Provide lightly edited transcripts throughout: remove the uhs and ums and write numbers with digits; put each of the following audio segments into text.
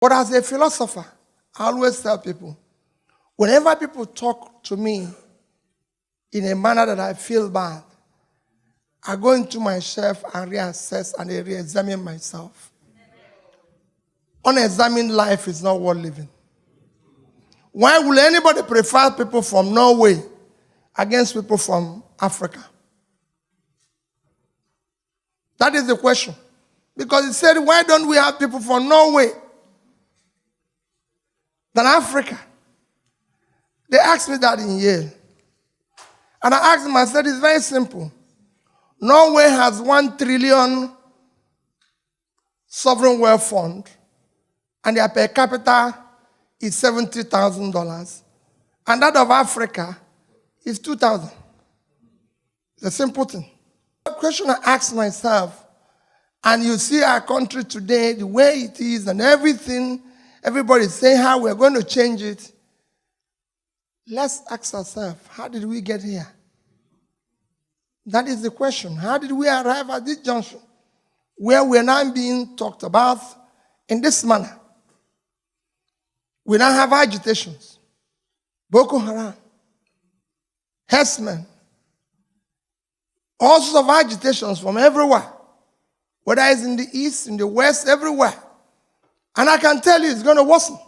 But as a philosopher, I always tell people, whenever people talk to me in a manner that I feel bad, I go into myself and reassess and re-examine myself. Unexamined life is not worth living. Why will anybody prefer people from Norway against people from Africa? That is the question. Because he said, why don't we have people from Norway than Africa? They asked me that in Yale. And I asked them, I said, it's very simple. Norway has 1 trillion sovereign wealth fund, and their per capita is $70,000. And that of Africa is 2,000. It's a simple thing. The question I ask myself, and you see our country today, the way it is and everything, everybody is saying how we're going to change it. Let's ask ourselves, how did we get here? That is the question. How did we arrive at this junction where we're now being talked about in this manner? We now have agitations. Boko Haram, herdsmen, all sorts of agitations from everywhere, whether it's in the east, in the west, everywhere. And I can tell you it's going to worsen.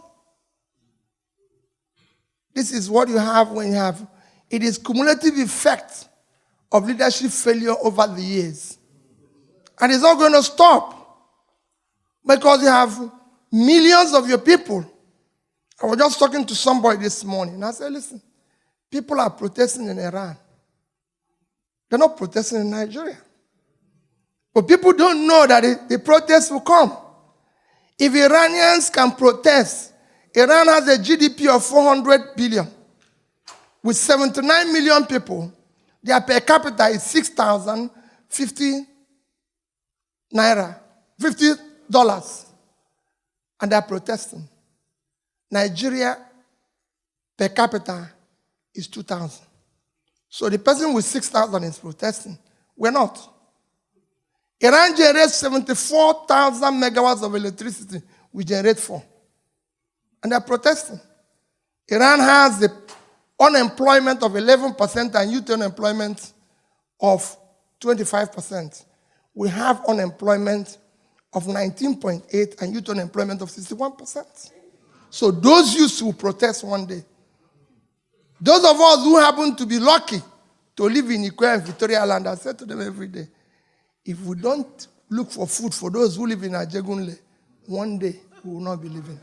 This is what you have when you have, it is cumulative effect of leadership failure over the years. And it's not going to stop because you have millions of your people. I was just talking to somebody this morning, and I said, listen, people are protesting in Iran. They're not protesting in Nigeria. But people don't know that the protests will come. If Iranians can protest, Iran has a GDP of 400 billion. With 79 million people, their per capita is 6,050 naira, $50. And they're protesting. Nigeria per capita is 2,000. So the person with 6,000 is protesting. We're not. Iran generates 74,000 megawatts of electricity. We generate 4. And they're protesting. Iran has the unemployment of 11% and youth unemployment of 25%. We have unemployment of 19.8% and youth unemployment of 61%. So those youths will protest one day. Those of us who happen to be lucky to live in Ikwe and Victoria Land, I say to them every day, if we don't look for food for those who live in Ajegunle, one day we will not be living.